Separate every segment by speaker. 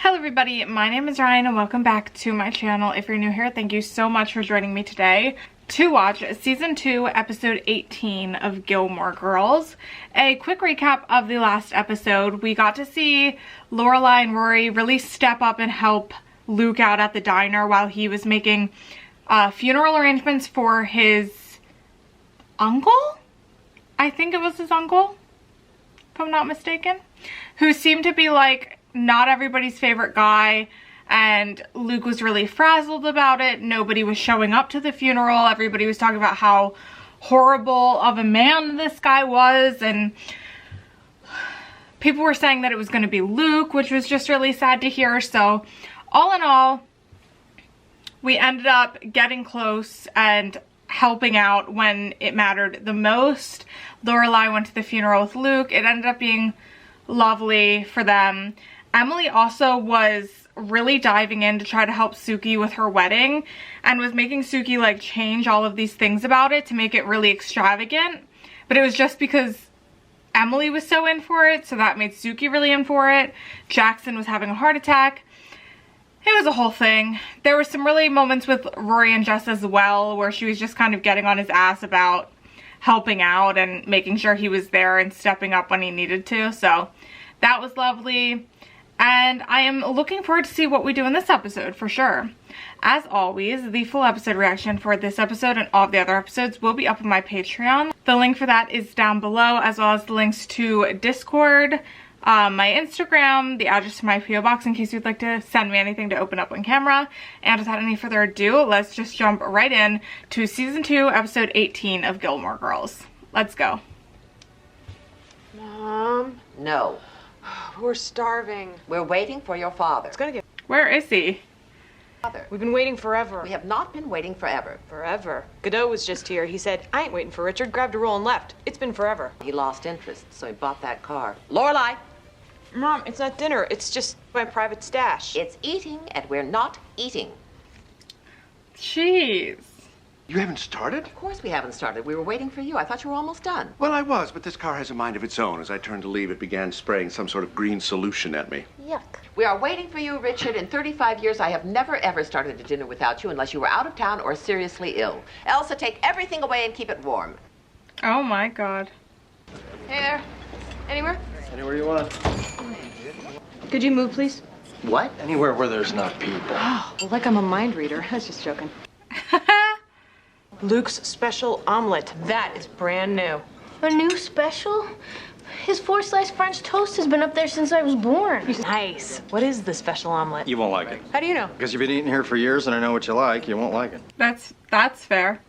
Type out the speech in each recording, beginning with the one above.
Speaker 1: Hello everybody, my name is Ryan and welcome back to my channel. If you're new here, thank you so much for joining me today to watch season 2 episode 18 of Gilmore Girls. A quick recap of the last episode. We got to see Lorelai and Rory really step up and help Luke out at the diner while he was making funeral arrangements for his uncle? I think it was his uncle, if I'm not mistaken, who seemed to be like not everybody's favorite guy, and Luke was really frazzled about it. Nobody was showing up to the funeral. Everybody was talking about how horrible of a man this guy was, and people were saying that it was going to be Luke, which was just really sad to hear. So all in all, we ended up getting close and helping out when it mattered the most. Lorelai went to the funeral with Luke. It ended up being lovely for them. Emily also was really diving in to try to help Suki with her wedding and was making Suki like change all of these things about it to make it really extravagant. But it was just because Emily was so in for it, so that made Suki really in for it. Jackson was having a heart attack. It was a whole thing. There were some really moments with Rory and Jess as well where she was just kind of getting on his ass about helping out and making sure he was there and stepping up when he needed to. So that was lovely. And I am looking forward to see what we do in this episode for sure. As always, the full episode reaction for this episode and all of the other episodes will be up on my Patreon. The link for that is down below, as well as the links to Discord, my Instagram, the address to my PO box in case you'd like to send me anything to open up on camera. And without any further ado, let's just jump right in to season 2, episode 18 of Gilmore Girls. Let's go.
Speaker 2: Mom?
Speaker 3: No.
Speaker 2: We're starving.
Speaker 3: We're waiting for your father.
Speaker 2: It's gonna get...
Speaker 1: Where is he?
Speaker 3: Father.
Speaker 2: We've been waiting forever.
Speaker 3: We have not been waiting forever.
Speaker 2: Forever. Godot was just here. He said, I ain't waiting for Richard. Grabbed a roll and left. It's been forever.
Speaker 3: He lost interest, so he bought that car. Lorelai!
Speaker 2: Mom, it's not dinner. It's just my private stash.
Speaker 3: It's eating, and we're not eating.
Speaker 1: Jeez.
Speaker 4: You haven't started?
Speaker 3: Of course we haven't started. We were waiting for you. I thought you were almost done.
Speaker 4: Well, I was, but this car has a mind of its own. As I turned to leave, it began spraying some sort of green solution at me.
Speaker 3: Yuck. We are waiting for you, Richard. In 35 years, I have never, ever started a dinner without you unless you were out of town or seriously ill. Elsa, take everything away and keep it warm.
Speaker 1: Oh my god.
Speaker 2: Hey there. Anywhere?
Speaker 5: Anywhere you want.
Speaker 2: Could you move, please?
Speaker 3: What?
Speaker 5: Anywhere where there's not people.
Speaker 2: Oh, well, like I'm a mind reader. I was just joking. Luke's special omelet. That is brand new.
Speaker 6: A new special? His 4-slice French toast has been up there since I was born.
Speaker 2: Nice. What is the special omelet?
Speaker 5: You won't like it.
Speaker 2: How do you know?
Speaker 5: Because you've been eating here for years and I know what you like, you won't like it.
Speaker 1: That's fair.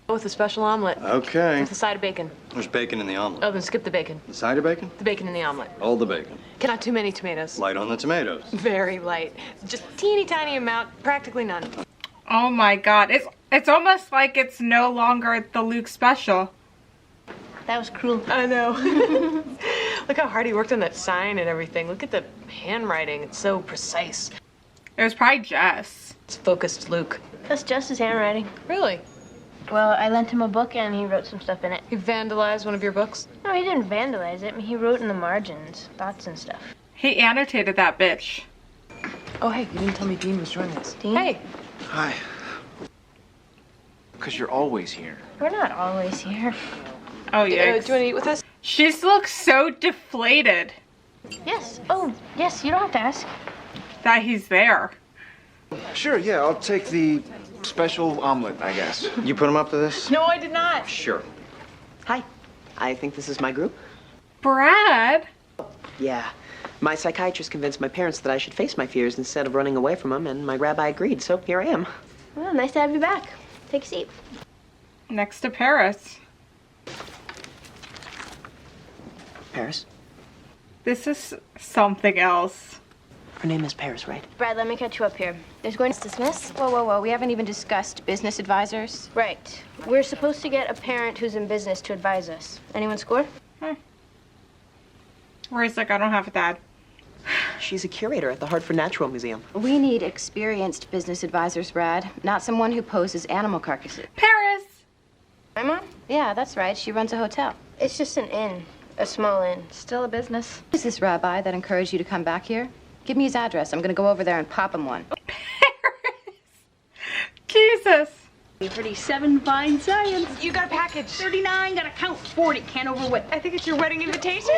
Speaker 2: Go with the special omelet.
Speaker 5: Okay.
Speaker 2: With a side of bacon.
Speaker 5: There's bacon in the omelet.
Speaker 2: Oh, then skip the bacon.
Speaker 5: The side of bacon?
Speaker 2: The bacon in the omelet.
Speaker 5: All the bacon.
Speaker 2: Not too many tomatoes.
Speaker 5: Light on the tomatoes.
Speaker 2: Very light. Just teeny tiny amount, practically none.
Speaker 1: Oh my god. It's almost like it's no longer the Luke special.
Speaker 6: That was cruel.
Speaker 2: I know. Look how hard he worked on that sign and everything. Look at the handwriting. It's so precise.
Speaker 1: It was probably Jess.
Speaker 2: It's focused Luke.
Speaker 6: That's just his handwriting.
Speaker 2: Really?
Speaker 6: Well, I lent him a book and he wrote some stuff in it.
Speaker 2: He vandalized one of your books?
Speaker 6: No, he didn't vandalize it. He wrote in the margins, thoughts and stuff.
Speaker 1: He annotated that bitch.
Speaker 2: Oh, hey, you didn't tell me Dean was joining us.
Speaker 6: Dean?
Speaker 2: Hey.
Speaker 7: Hi. Because you're always here.
Speaker 6: We're not always here.
Speaker 1: Oh
Speaker 2: Do you
Speaker 1: yeah.
Speaker 2: want to eat with us?
Speaker 1: She looks so deflated
Speaker 6: Yes. Oh, yes, you don't have to ask.
Speaker 1: that he's there.
Speaker 7: Sure, yeah, I'll take the special omelet, I guess.
Speaker 5: You put him up to this?
Speaker 2: No, I did not.
Speaker 5: Sure.
Speaker 8: Hi, I think this is my group.
Speaker 1: Brad?
Speaker 8: Yeah, my psychiatrist convinced my parents that I should face my fears instead of running away from them, and my rabbi agreed, so here I am.
Speaker 6: Well, nice to have you back. Take a seat.
Speaker 1: Next to Paris.
Speaker 8: Paris?
Speaker 1: This is something else.
Speaker 8: Her name is Paris, right?
Speaker 6: Brad, let me catch you up here. There's going to dismiss?
Speaker 9: Whoa, whoa, whoa. We haven't even discussed business advisors.
Speaker 6: Right. We're supposed to get a parent who's in business to advise us. Anyone score?
Speaker 1: Rory's like, I don't have a dad.
Speaker 8: She's a curator at the Hartford Natural Museum.
Speaker 9: We need experienced business advisors, Brad, not someone who poses animal carcasses.
Speaker 1: Paris!
Speaker 6: My mom?
Speaker 9: Yeah, that's right. She runs a hotel.
Speaker 6: It's just an inn. A small inn.
Speaker 9: Still a business. Who's this rabbi that encouraged you to come back here? Give me his address. I'm gonna go over there and pop him one.
Speaker 1: Jesus.
Speaker 10: 37 fine science.
Speaker 2: You got a package.
Speaker 10: 39, gotta count 40. Can't overweight.
Speaker 2: I think it's your wedding invitation.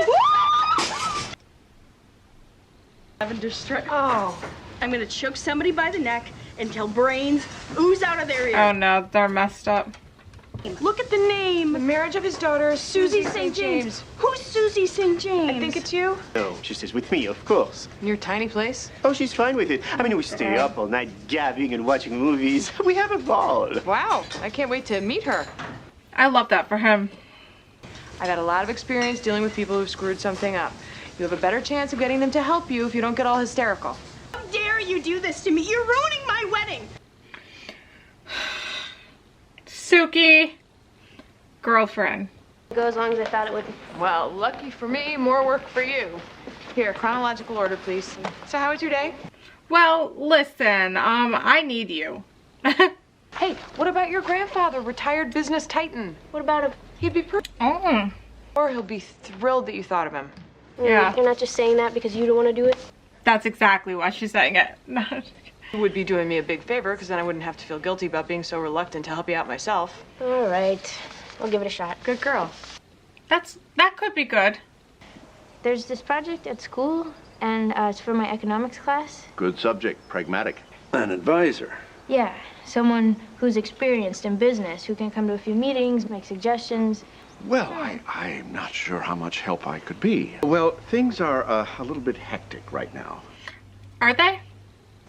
Speaker 10: Lavender strip.
Speaker 2: Oh.
Speaker 10: I'm gonna choke somebody by the neck until brains ooze out of their ears.
Speaker 1: Oh no, they're messed up.
Speaker 10: Look at the name.
Speaker 2: The marriage of his daughter,
Speaker 10: Susie St. James. Who's Susie St. James?
Speaker 2: I think it's you.
Speaker 11: No, she stays with me, of course.
Speaker 2: In your tiny place.
Speaker 11: Oh, she's fine with it. I mean, we stay up all night gabbing and watching movies. We have a ball.
Speaker 2: Wow. I can't wait to meet her.
Speaker 1: I love that for him.
Speaker 2: I've had a lot of experience dealing with people who've screwed something up. You have a better chance of getting them to help you if you don't get all hysterical.
Speaker 10: How dare you do this to me? You're ruining my wedding.
Speaker 1: Suki, girlfriend.
Speaker 6: Go as long as I thought it would.
Speaker 2: Well, lucky for me, more work for you. Here, chronological order, please. So how was your day?
Speaker 1: Well, listen, I need you.
Speaker 2: Hey, what about your grandfather, retired business titan?
Speaker 6: What about him?
Speaker 2: He'd be
Speaker 1: Oh.
Speaker 2: or he'll be thrilled that you thought of him.
Speaker 1: Yeah.
Speaker 6: You're not just saying that because you don't want to do it?
Speaker 1: That's exactly why she's saying it.
Speaker 2: You would be doing me a big favor, because then I wouldn't have to feel guilty about being so reluctant to help you out myself.
Speaker 6: All right. I'll give it a shot.
Speaker 2: Good girl.
Speaker 1: That could be good.
Speaker 6: There's this project at school, and it's for my economics class.
Speaker 4: Good subject, pragmatic. An advisor.
Speaker 6: Yeah, someone who's experienced in business, who can come to a few meetings, make suggestions.
Speaker 4: Well, I'm not sure how much help I could be. Well, things are a little bit hectic right now.
Speaker 1: Are they?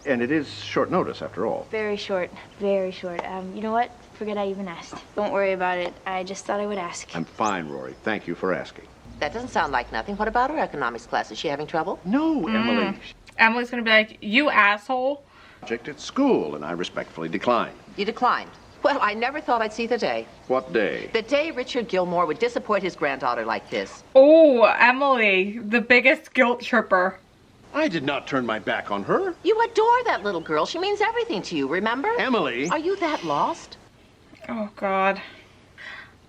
Speaker 4: And it is short notice, after all.
Speaker 6: Very short, very short. You know what? Forget I even asked. Don't worry about it. I just thought I would ask.
Speaker 4: I'm fine, Rory. Thank you for asking.
Speaker 3: That doesn't sound like nothing. What about her economics class? Is she having trouble?
Speaker 4: No, Emily.
Speaker 1: Emily's gonna be like, you asshole.
Speaker 4: Project at school, and I respectfully declined.
Speaker 3: You declined. Well, I never thought I'd see the day.
Speaker 4: What day?
Speaker 3: The day Richard Gilmore would disappoint his granddaughter like this.
Speaker 1: Oh, Emily, the biggest guilt tripper.
Speaker 4: I did not turn my back on her.
Speaker 3: You adore that little girl. She means everything to you, remember?
Speaker 4: Emily.
Speaker 3: Are you that lost?
Speaker 1: Oh, God.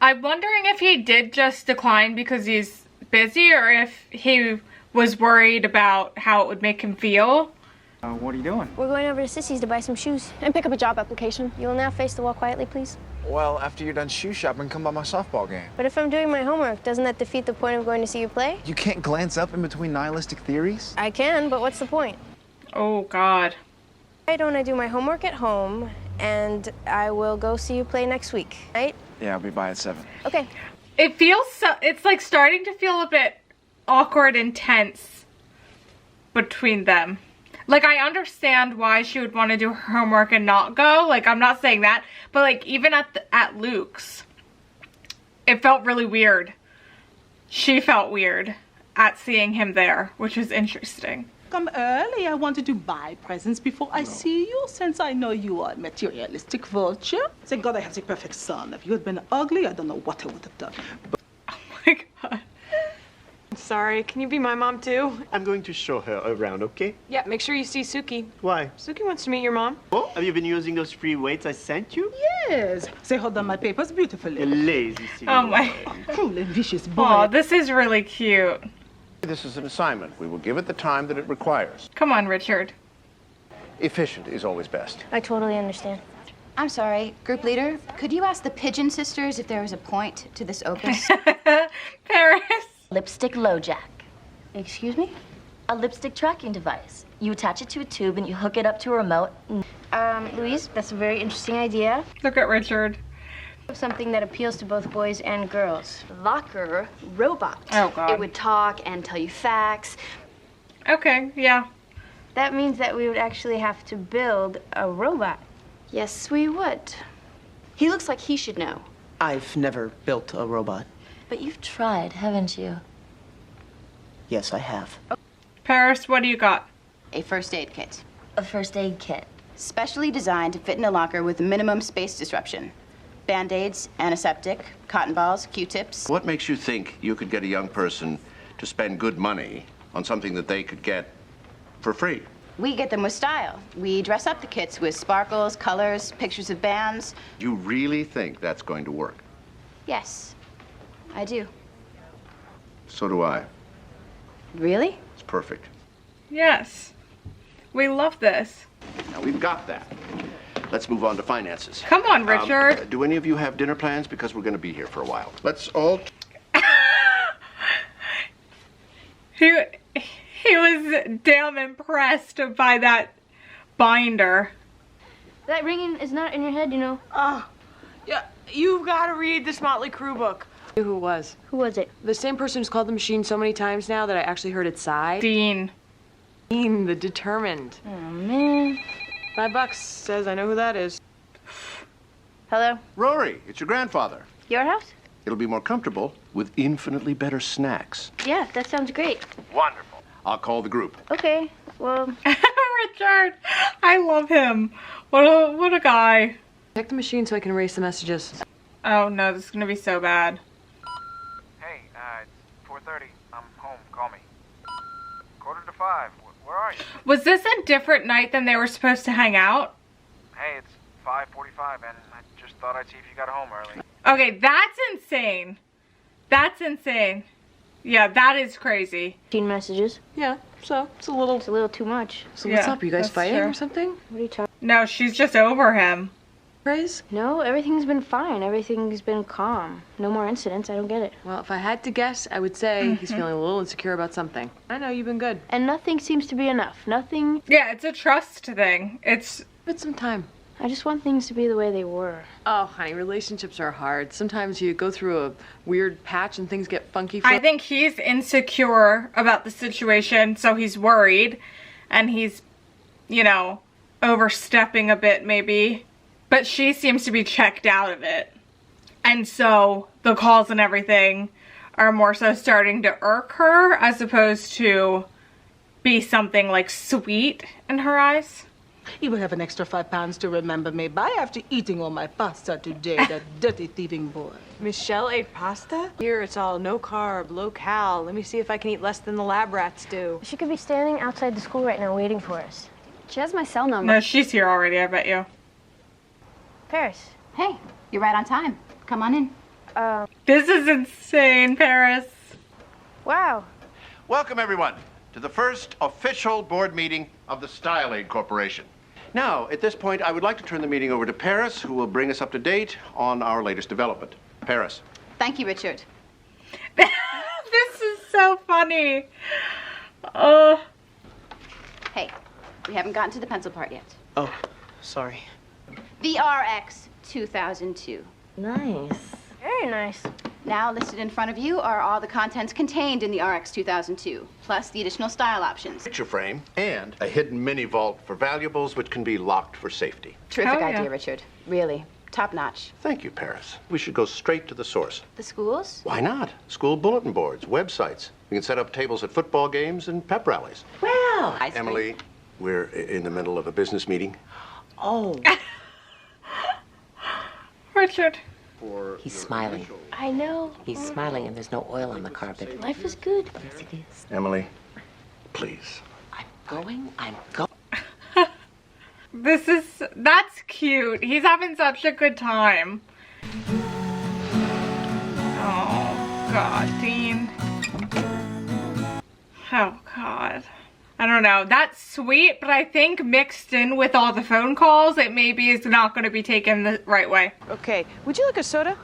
Speaker 1: I'm wondering if he did just decline because he's busy or if he was worried about how it would make him feel.
Speaker 7: What are you doing?
Speaker 6: We're going over to Sissy's to buy some shoes.
Speaker 12: And pick up a job application.
Speaker 6: You will now face the wall quietly, please.
Speaker 7: Well, after you're done shoe shopping, come by my softball game.
Speaker 6: But if I'm doing my homework, doesn't that defeat the point of going to see you play?
Speaker 7: You can't glance up in between nihilistic theories?
Speaker 6: I can, but what's the point?
Speaker 1: Oh, God.
Speaker 6: Why don't I do my homework at home, and I will go see you play next week, right?
Speaker 7: Yeah, I'll be by at 7.
Speaker 6: Okay.
Speaker 1: It feels so, it's like starting to feel a bit awkward and tense between them. Like, I understand why she would want to do her homework and not go. Like, I'm not saying that. But, like, even at Luke's, it felt really weird. She felt weird at seeing him there, which was interesting.
Speaker 10: Come early. I wanted to buy presents before I see you, since I know you are a materialistic vulture. Thank God I have the perfect son. If you had been ugly, I don't know what I would have done.
Speaker 1: Oh, my God.
Speaker 2: Sorry, can you be my mom too?
Speaker 11: I'm going to show her around, okay?
Speaker 2: Yeah, make sure you see Suki.
Speaker 11: Why?
Speaker 2: Suki wants to meet your mom.
Speaker 11: Oh, have you been using those free weights I sent you?
Speaker 10: Yes. They hold down my papers beautifully.
Speaker 11: You lazy silly
Speaker 1: Oh, my.
Speaker 10: Cruel and vicious boy.
Speaker 1: Oh, this is really cute.
Speaker 4: This is an assignment. We will give it the time that it requires.
Speaker 1: Come on, Richard.
Speaker 4: Efficient is always best.
Speaker 6: I totally understand.
Speaker 9: I'm sorry, group leader, could you ask the Pigeon Sisters if there was a point to this opus?
Speaker 1: Paris.
Speaker 13: Lipstick LoJack.
Speaker 6: Excuse me?
Speaker 13: A lipstick tracking device. You attach it to a tube and you hook it up to a remote.
Speaker 6: Louise, that's a very interesting idea.
Speaker 1: Look at Richard.
Speaker 6: Something that appeals to both boys and girls.
Speaker 12: Locker robot.
Speaker 1: Oh, God.
Speaker 12: It would talk and tell you facts.
Speaker 1: Okay, yeah.
Speaker 6: That means that we would actually have to build a robot.
Speaker 12: Yes, we would. He looks like he should know.
Speaker 8: I've never built a robot.
Speaker 13: But you've tried, haven't you?
Speaker 8: Yes, I have.
Speaker 1: Paris, what do you got?
Speaker 9: A first aid kit.
Speaker 13: A first aid kit.
Speaker 9: Specially designed to fit in a locker with minimum space disruption. Band-aids, antiseptic, cotton balls, Q-tips.
Speaker 4: What makes you think you could get a young person to spend good money on something that they could get for free?
Speaker 9: We get them with style. We dress up the kits with sparkles, colors, pictures of bands.
Speaker 4: You really think that's going to work?
Speaker 9: Yes, I do.
Speaker 4: So do I.
Speaker 9: Really?
Speaker 4: It's perfect.
Speaker 1: Yes. We love this.
Speaker 4: Now, we've got that. Let's move on to finances.
Speaker 1: Come on, Richard.
Speaker 4: Do any of you have dinner plans? Because we're going to be here for a while. Let's all...
Speaker 1: He was damn impressed by that binder.
Speaker 6: That ringing is not in your head, you know.
Speaker 2: Yeah, you've got to read this Motley Crue book. Who it was?
Speaker 6: Who was it?
Speaker 2: The same person who's called the machine so many times now that I actually heard it sigh.
Speaker 1: Dean.
Speaker 2: Dean, the determined.
Speaker 6: Oh, man.
Speaker 2: $5 says I know who that is.
Speaker 6: Hello?
Speaker 4: Rory, it's your grandfather.
Speaker 6: Your house?
Speaker 4: It'll be more comfortable with infinitely better snacks.
Speaker 6: Yeah, that sounds great.
Speaker 4: Wonderful. I'll call the group.
Speaker 6: Okay, well...
Speaker 1: Richard, I love him. What a guy.
Speaker 2: Check the machine so I can erase the messages.
Speaker 1: Oh no, this is gonna be so bad.
Speaker 14: Hey, it's 4:30. I'm home. Call me. 4:45. Where are you?
Speaker 1: Was this a different night than they were supposed to hang out?
Speaker 14: Hey, it's 5:45, and I just thought I'd see if you got home early.
Speaker 1: Okay, that's insane. That's insane. Yeah, that is crazy.
Speaker 6: 15 messages.
Speaker 2: Yeah, so it's a little
Speaker 6: too much.
Speaker 2: So what's up? Are you guys fighting or something?
Speaker 6: What are you talking?
Speaker 1: No, she's just over him.
Speaker 2: Praise?
Speaker 6: No, everything's been fine. Everything's been calm. No more incidents. I don't get it.
Speaker 2: Well, if I had to guess, I would say he's feeling a little insecure about something. I know, you've been good.
Speaker 6: And nothing seems to be enough. Nothing.
Speaker 1: Yeah, it's a trust thing. It's...
Speaker 2: Give it some time.
Speaker 6: I just want things to be the way they were.
Speaker 2: Oh, honey, relationships are hard. Sometimes you go through a weird patch and things get funky.
Speaker 1: I think he's insecure about the situation, so he's worried. And he's, you know, overstepping a bit maybe. But she seems to be checked out of it. And so the calls and everything are more so starting to irk her as opposed to be something like sweet in her eyes.
Speaker 10: You will have an extra £5 to remember me by after eating all my pasta today, that dirty thieving boy.
Speaker 2: Michelle ate pasta? Here it's all no carb, low cal. Let me see if I can eat less than the lab rats do.
Speaker 6: She could be standing outside the school right now waiting for us.
Speaker 12: She has my cell number.
Speaker 1: No, she's here already, I bet you.
Speaker 6: Paris.
Speaker 9: Hey, you're right on time. Come on in.
Speaker 1: This is insane, Paris.
Speaker 6: Wow.
Speaker 4: Welcome, everyone, to the first official board meeting of the Style Aid Corporation. Now, at this point, I would like to turn the meeting over to Paris, who will bring us up to date on our latest development. Paris.
Speaker 9: Thank you, Richard.
Speaker 1: This is so funny.
Speaker 9: Hey, we haven't gotten to the pencil part yet.
Speaker 8: Oh, sorry.
Speaker 9: The RX 2002.
Speaker 6: Nice. Very nice.
Speaker 9: Now listed in front of you are all the contents contained in the RX 2002, plus the additional style options.
Speaker 4: Picture frame and a hidden mini vault for valuables which can be locked for safety.
Speaker 9: Terrific idea, Richard. Really. Top notch.
Speaker 4: Thank you, Paris. We should go straight to the source.
Speaker 9: The schools?
Speaker 4: Why not? School bulletin boards, websites. We can set up tables at football games and pep rallies.
Speaker 8: Well,
Speaker 4: Emily, we're in the middle of a business meeting.
Speaker 8: Oh.
Speaker 1: Richard.
Speaker 8: He's smiling.
Speaker 6: I know.
Speaker 8: He's smiling and there's no oil on the carpet.
Speaker 6: Life is good.
Speaker 8: Yes, it is.
Speaker 4: Emily, please.
Speaker 8: I'm going.
Speaker 1: That's cute. He's having such a good time. Oh, God, Dean. Oh, God. I don't know. That's sweet, but I think mixed in with all the phone calls, it maybe is not going to be taken the right way.
Speaker 2: Okay, would you like a soda?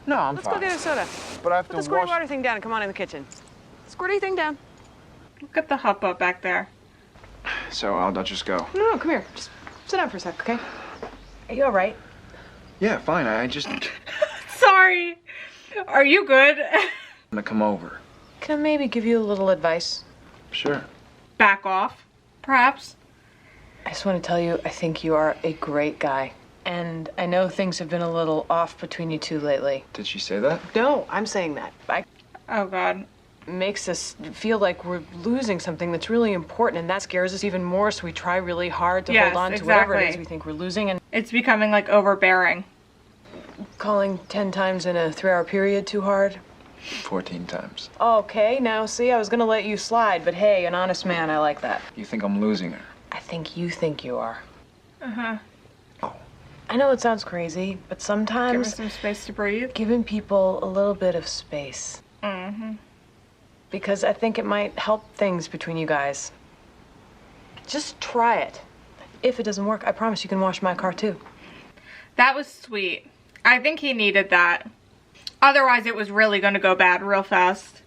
Speaker 7: No, I'm
Speaker 2: Let's
Speaker 7: fine.
Speaker 2: go get a soda.
Speaker 7: But I have
Speaker 2: Put
Speaker 7: to
Speaker 2: the squirty
Speaker 7: wash...
Speaker 2: water thing down and come on in the kitchen. Squirty thing down.
Speaker 1: Look at the huppa back there.
Speaker 7: So I'll just go.
Speaker 2: No, come here. Just sit down for a sec, okay? Are you all right?
Speaker 7: Yeah, fine. I just...
Speaker 1: Sorry. Are you good?
Speaker 7: I'm gonna come over.
Speaker 2: Can I maybe give you a little advice?
Speaker 7: Sure.
Speaker 1: Back off, perhaps.
Speaker 2: I just want to tell you, I think you are a great guy. And I know things have been a little off between you two lately.
Speaker 7: Did she say that?
Speaker 2: No, I'm saying that.
Speaker 1: Oh, God.
Speaker 2: Makes us feel like we're losing something that's really important, and that scares us even more, so we try really hard to hold on to whatever it is we think we're losing. And
Speaker 1: it's becoming, like, overbearing.
Speaker 2: Calling 10 times in a 3-hour period too hard?
Speaker 7: 14 times.
Speaker 2: Okay, now see, I was gonna let you slide, but hey, an honest man, I like that.
Speaker 7: You think I'm losing her?
Speaker 2: I think you think you are.
Speaker 1: Uh-huh.
Speaker 2: I know it sounds crazy, but sometimes...
Speaker 1: Give her some space to breathe.
Speaker 2: Giving people a little bit of space.
Speaker 1: Mm-hmm.
Speaker 2: Because I think it might help things between you guys. Just try it. If it doesn't work, I promise you can wash my car too.
Speaker 1: That was sweet. I think he needed that. Otherwise, it was really going to go bad real fast.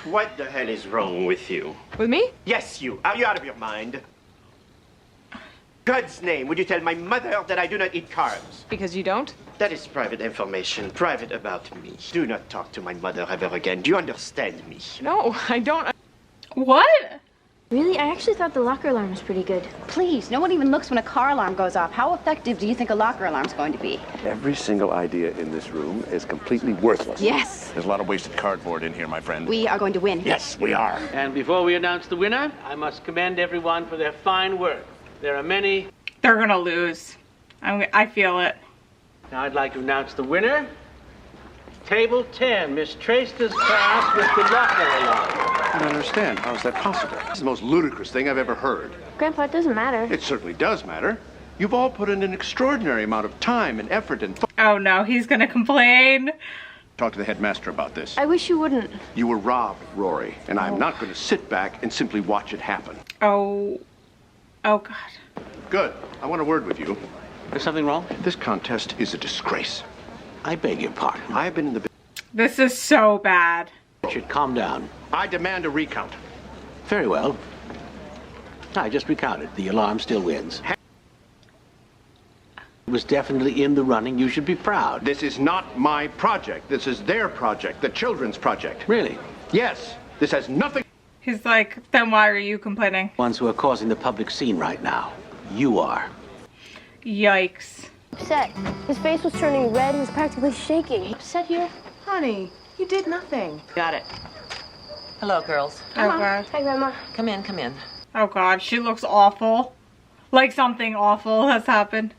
Speaker 11: What the hell is wrong with you?
Speaker 2: With me?
Speaker 11: Yes, you. Are you out of your mind? God's name, would you tell my mother that I do not eat carbs?
Speaker 2: Because you don't?
Speaker 11: That is private information, private about me. Do not talk to my mother ever again. Do you understand me?
Speaker 2: No, I don't.
Speaker 1: What?
Speaker 6: Really? I actually thought the locker alarm was pretty good.
Speaker 9: Please, no one even looks when a car alarm goes off. How effective do you think a locker alarm's going to be?
Speaker 4: Every single idea in this room is completely worthless.
Speaker 9: Yes.
Speaker 4: There's a lot of wasted cardboard in here, my friend.
Speaker 9: We are going to win.
Speaker 4: Yes, we are.
Speaker 15: And before we announce the winner, I must commend everyone for their fine work. There are many.
Speaker 1: They're gonna lose. I feel it.
Speaker 15: Now I'd like to announce the winner. Table 10, Miss Traster's class with the locker alarm.
Speaker 4: I don't understand. How is that possible? This is the most ludicrous thing I've ever heard.
Speaker 6: Grandpa, it doesn't matter.
Speaker 4: It certainly does matter. You've all put in an extraordinary amount of time and effort and...
Speaker 1: Oh no, he's gonna complain.
Speaker 4: Talk to the headmaster about this.
Speaker 6: I wish you wouldn't.
Speaker 4: You were robbed, Rory, and I'm not going to sit back and simply watch it happen.
Speaker 1: Oh God.
Speaker 4: Good. I want a word with you.
Speaker 15: There's something wrong?
Speaker 4: This contest is a disgrace.
Speaker 15: I beg your pardon.
Speaker 4: I have been in the...
Speaker 1: This is so bad.
Speaker 15: Richard, calm down.
Speaker 4: I demand a recount.
Speaker 15: Very well. I just recounted. The alarm still wins. It was definitely in the running. You should be proud.
Speaker 4: This is not my project. This is their project, the children's project.
Speaker 15: Really?
Speaker 4: Yes. This has nothing...
Speaker 1: He's like, then why are you complaining?
Speaker 15: Ones who are causing the public scene right now. You are.
Speaker 1: Yikes.
Speaker 6: Upset. His face was turning red. He was practically shaking. Upset here?
Speaker 2: Honey, you did nothing.
Speaker 3: Got it. Hello, girls.
Speaker 1: Oh God.
Speaker 6: Hi, Grandma.
Speaker 3: Come in, come in.
Speaker 1: Oh God, she looks awful. Like something awful has happened.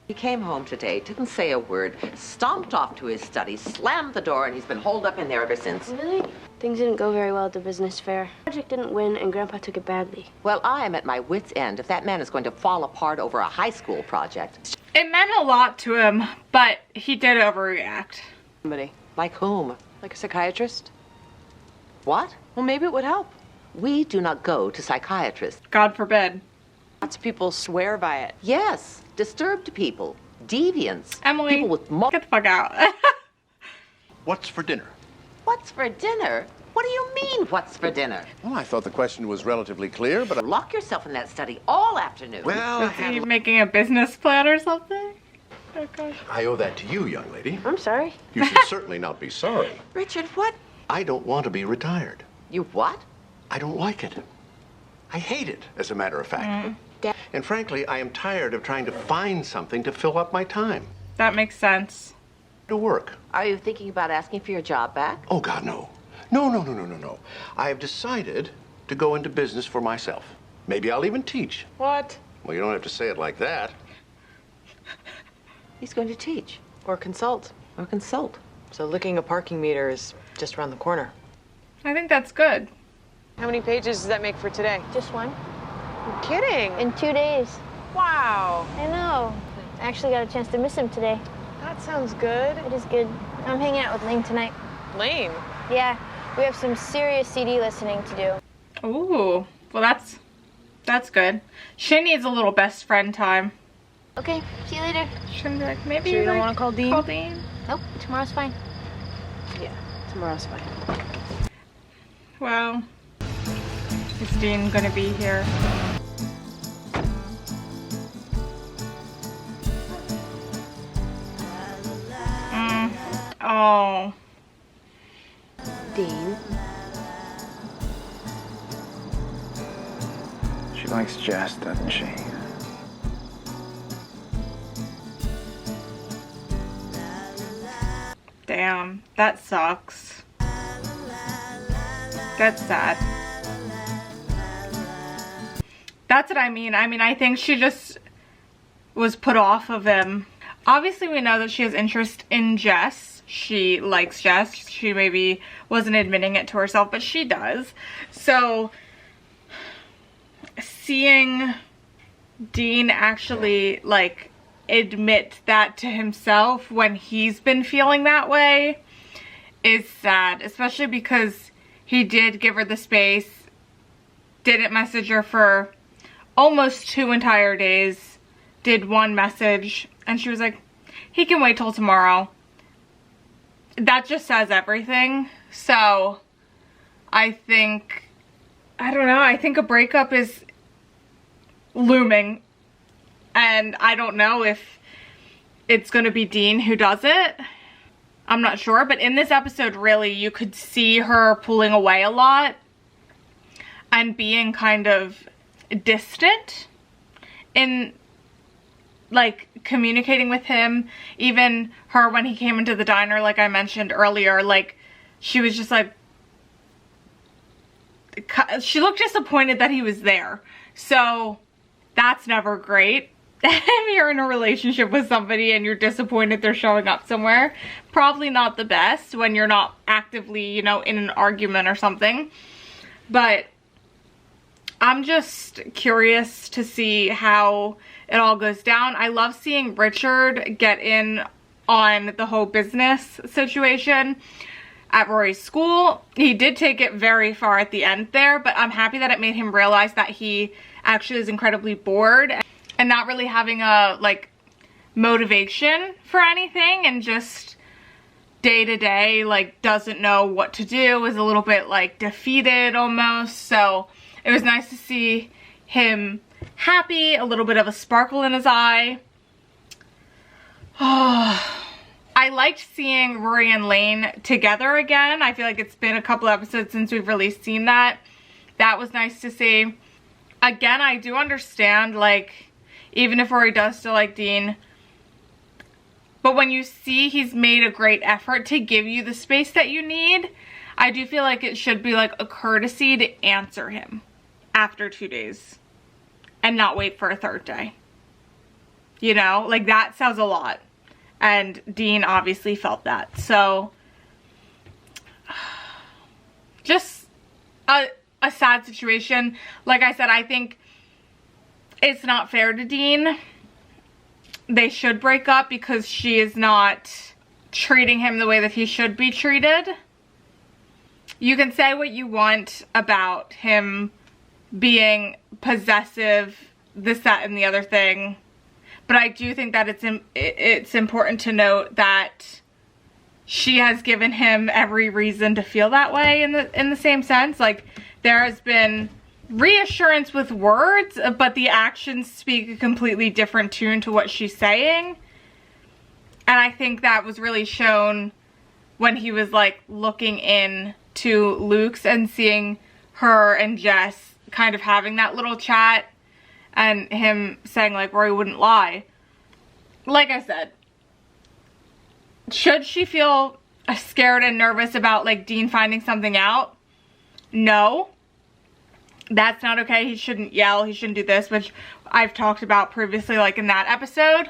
Speaker 3: He came home today, didn't say a word, stomped off to his study, slammed the door, and he's been holed up in there ever since.
Speaker 6: Really? Things didn't go very well at the business fair. The project didn't win, and Grandpa took it badly.
Speaker 3: Well, I am at my wit's end if that man is going to fall apart over a high school project.
Speaker 1: It meant a lot to him, but he did overreact.
Speaker 2: Somebody.
Speaker 3: Like whom?
Speaker 2: Like a psychiatrist?
Speaker 3: What?
Speaker 2: Well, maybe it would help.
Speaker 3: We do not go to psychiatrists.
Speaker 1: God forbid.
Speaker 2: Lots of people swear by it.
Speaker 3: Yes, disturbed people, deviants.
Speaker 1: Emily,
Speaker 3: people with
Speaker 1: get the fuck out.
Speaker 4: What's for dinner?
Speaker 3: What's for dinner? What do you mean, what's for dinner?
Speaker 4: Well, I thought the question was relatively clear, but...
Speaker 3: Lock yourself in that study all afternoon.
Speaker 4: Well,
Speaker 1: Is he making a business plan or something? Oh gosh.
Speaker 4: I owe that to you, young lady.
Speaker 6: I'm sorry.
Speaker 4: You should certainly not be sorry.
Speaker 3: Richard, what?
Speaker 4: I don't want to be retired.
Speaker 3: You what?
Speaker 4: I don't like it. I hate it, as a matter of fact. And frankly, I am tired of trying to find something to fill up my time.
Speaker 1: That makes sense.
Speaker 4: To work.
Speaker 3: Are you thinking about asking for your job back?
Speaker 4: Oh, God, no. No. I have decided to go into business for myself. Maybe I'll even teach.
Speaker 2: What?
Speaker 4: Well, you don't have to say it like that.
Speaker 3: He's going to teach.
Speaker 2: Or consult.
Speaker 3: Or consult.
Speaker 2: So licking a parking meter is just around the corner.
Speaker 1: I think that's good.
Speaker 2: How many pages does that make for today?
Speaker 6: Just one.
Speaker 2: You're kidding.
Speaker 6: In 2 days.
Speaker 2: Wow.
Speaker 6: I know. I actually got a chance to miss him today.
Speaker 2: That sounds good.
Speaker 6: It is good. I'm hanging out with Lane tonight.
Speaker 2: Lane?
Speaker 6: Yeah, we have some serious CD listening to do.
Speaker 1: Ooh, well that's good. She needs a little best friend time.
Speaker 6: Okay, see you later.
Speaker 1: Shouldn't be like, maybe
Speaker 2: Sure you don't
Speaker 1: like,
Speaker 2: want to call Dean?
Speaker 1: Call Dean?
Speaker 6: Nope, tomorrow's fine.
Speaker 2: Yeah, tomorrow's fine.
Speaker 1: Well, is Dean gonna be here? Oh.
Speaker 2: Dean?
Speaker 7: She likes Jess, doesn't she?
Speaker 1: Damn, that sucks. That's sad. That's what I mean. I think she just was put off of him. Obviously, we know that she has interest in Jess. She likes Jess. She maybe wasn't admitting it to herself, but she does. So, seeing Dean actually, like, admit that to himself when he's been feeling that way is sad. Especially because he did give her the space, didn't message her for almost 2 entire days, did one message, and she was like, he can wait till tomorrow. That just says everything. So I think, I don't know, I think a breakup is looming, and I don't know if it's gonna be Dean who does it. I'm not sure, but in this episode, really, you could see her pulling away a lot and being kind of distant in, like, communicating with him. Even her, when he came into the diner, like I mentioned earlier, like, she was just like, she looked disappointed that he was there. So that's never great. If you're in a relationship with somebody and you're disappointed they're showing up somewhere, probably not the best when you're not actively, you know, in an argument or something. But I'm just curious to see how it all goes down. I love seeing Richard get in on the whole business situation at Rory's school. He did take it very far at the end there, but I'm happy that it made him realize that he actually is incredibly bored and not really having a, like, motivation for anything, and just day to day, like, doesn't know what to do, is a little bit, like, defeated almost. So it was nice to see him happy, a little bit of a sparkle in his eye. I liked seeing Rory and Lane together again. I feel like it's been a couple episodes since we've really seen that. That was nice to see. Again, I do understand, like, even if Rory does still like Dean, but when you see he's made a great effort to give you the space that you need, I do feel like it should be like a courtesy to answer him after 2 days and not wait for a third day. You know, like, that says a lot. And Dean obviously felt that. So just a sad situation. Like I said, I think it's not fair to Dean. They should break up because she is not treating him the way that he should be treated. You can say what you want about him being possessive, this, that, and the other thing, but I do think that it's important to note that she has given him every reason to feel that way in the same sense. Like, there has been reassurance with words, but the actions speak a completely different tune to what she's saying. And I think that was really shown when he was, like, looking in to Luke's and seeing her and Jess kind of having that little chat, and him saying, like, Rory wouldn't lie. Like I said, should she feel scared and nervous about, like, Dean finding something out? No. That's not okay. He shouldn't yell. He shouldn't do this, which I've talked about previously, like, in that episode.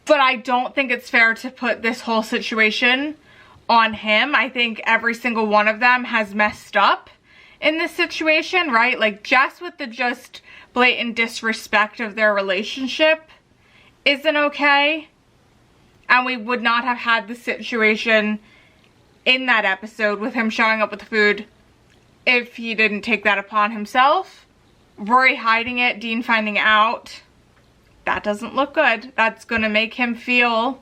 Speaker 1: But I don't think it's fair to put this whole situation on him. I think every single one of them has messed up in this situation, right? Like, Jess with the just blatant disrespect of their relationship isn't okay. And we would not have had the situation in that episode with him showing up with food if he didn't take that upon himself. Rory hiding it, Dean finding out, that doesn't look good. That's gonna make him feel,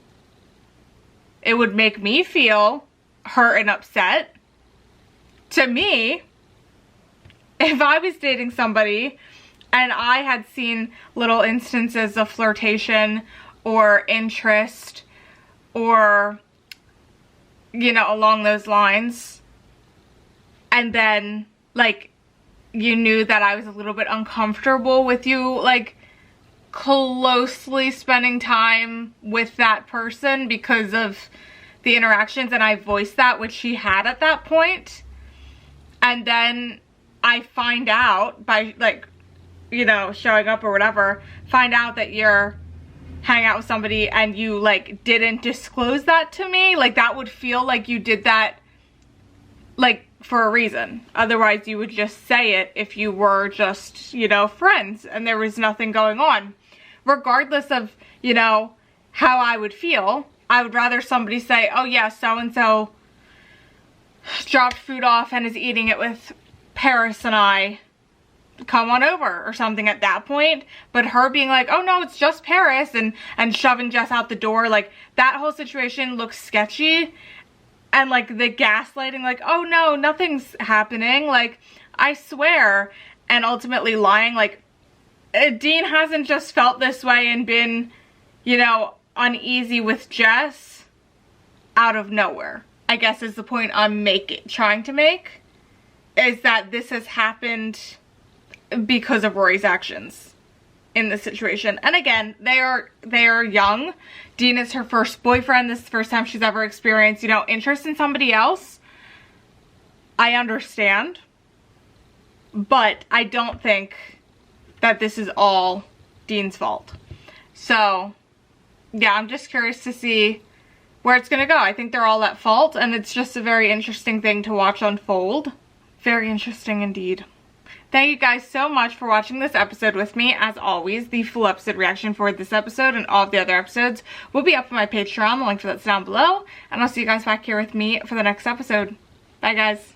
Speaker 1: it would make me feel hurt and upset. To me, if I was dating somebody and I had seen little instances of flirtation or interest or, you know, along those lines, and then, like, you knew that I was a little bit uncomfortable with you, like, closely spending time with that person because of the interactions, and I voiced that, which she had at that point, and then I find out by, like, you know, showing up or whatever, find out that you're hanging out with somebody and you, like, didn't disclose that to me, like, that would feel like you did that, like, for a reason. Otherwise, you would just say it if you were just, you know, friends and there was nothing going on. Regardless of, you know, how I would feel, I would rather somebody say, oh yeah, so-and-so dropped food off and is eating it with Paris and I, come on over or something at that point. But her being like, oh no, it's just Paris, and shoving Jess out the door, like, that whole situation looks sketchy. And like the gaslighting, like, oh no, nothing's happening, like, I swear. And ultimately lying, like, Dean hasn't just felt this way and been, you know, uneasy with Jess out of nowhere, I guess is the point I'm trying to make, is that this has happened because of Rory's actions in this situation. And again, they are young. Dean is her first boyfriend. This is the first time she's ever experienced, you know, interest in somebody else. I understand. But I don't think that this is all Dean's fault. So, yeah, I'm just curious to see where it's gonna go. I think they're all at fault, and it's just a very interesting thing to watch unfold. Very interesting indeed. Thank you guys so much for watching this episode with me. As always, the full episode reaction for this episode and all of the other episodes will be up on my Patreon. The link for that's down below. And I'll see you guys back here with me for the next episode. Bye, guys.